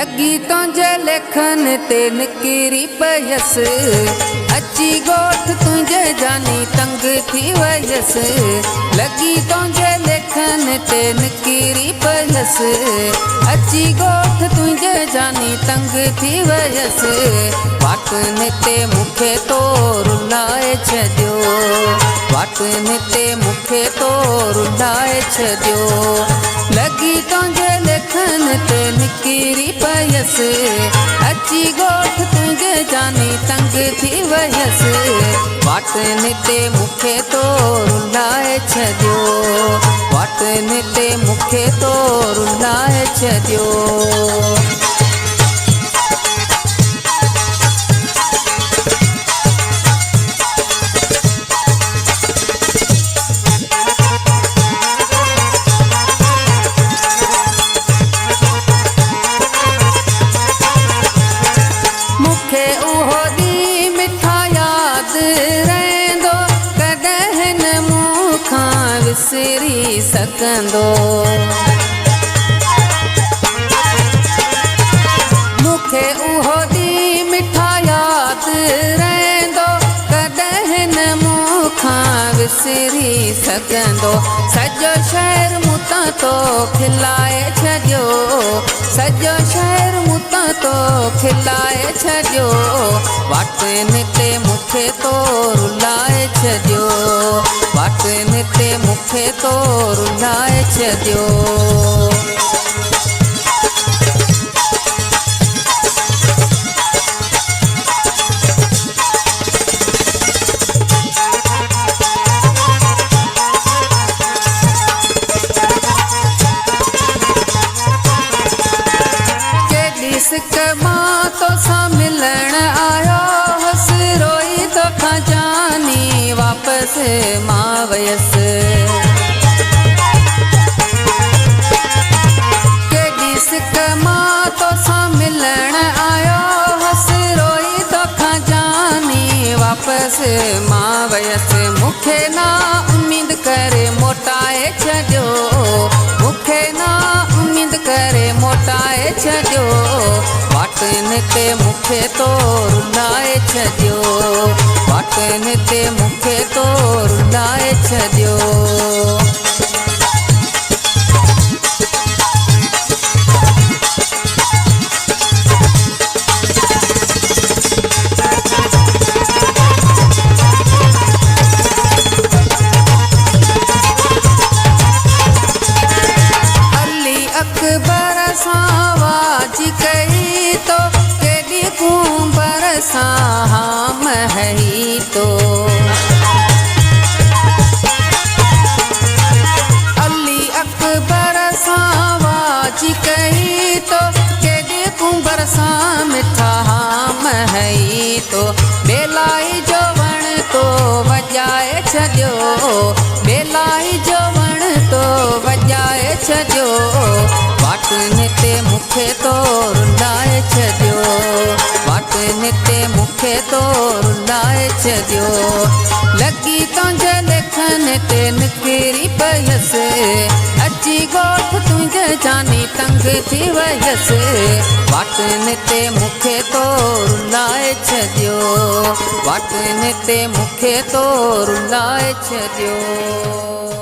लगी तुझे लेखन ते निकिरी पयस अची गोठ तुझे जानी तंग थी वयस। लगी तुझे लेखन ते निकिरी पयस अची गोठ तुझे जानी तंग थी वयस। वाटन ते मुखे तो रुलाए छॾियो, वाटन ते मुखे तो रुलाए छॾियो। लगी तुझे लेखन ते निकिरी पयस अची गोठ तुझे जानी तंग थी वयस। वाटन ते मुखे तो रुलाए छॾियो, वाटन ते मुखे तो रुलाए छॾियो। मुखे उहो दी मिठा याद रहंदो, कॾहिं न मूंखां विसरी सघंदो। मुखे उहो दी मिठा याद रहंदो, कॾहिं न मूंखां विसरी सघंदो। सॼो शहर मूंतां तो खिलाए छॾियो, सॼो शहर मूंतां तो खिलाए छॾियो। वाटन ते मुखे तो रुलाए छॾियो, वाटन ते मुखे तो रुलाए छॾियो। सिक मां तोसां मिलण आयो हस, रोई तोखां जानी वापसि मां वयसि। केॾी सिक मां तोसां मिलण आयो हस, रोई तोखां जानी वापसि मां वयसि। मुखे ना उम्मीद करे मोटाए छॾियो, मुखे ना उम्मीद करे मोटाए छॾियो। वाटन ते मुखे तो रुलाए छॾियो, वाटन ते मुखे तो रुलाए छॾियो। अकबर सां वाजी कई तो, केॾी कुंबर सां हाम हई तो। अली अकबर सां वाजी कई तो, केॾी कुंबर सां मिठा हाम हई तो। बेलाई जो वण तो वॼाए छॾियो, बेलाई जो वण तो वॼाए छॾियो। वाटन ते मुखे तो रुलाए छॾियो, वाटन ते मुखे तो रुलाए छॾियो। लगी तुझे लेखन ते निकिरी पयस अची गोठ तुझे जानी तंग थी वयस। वाटन ते मुखे तो रुलाए छॾियो, वाटन ते मुखे तो रुलाए छॾियो।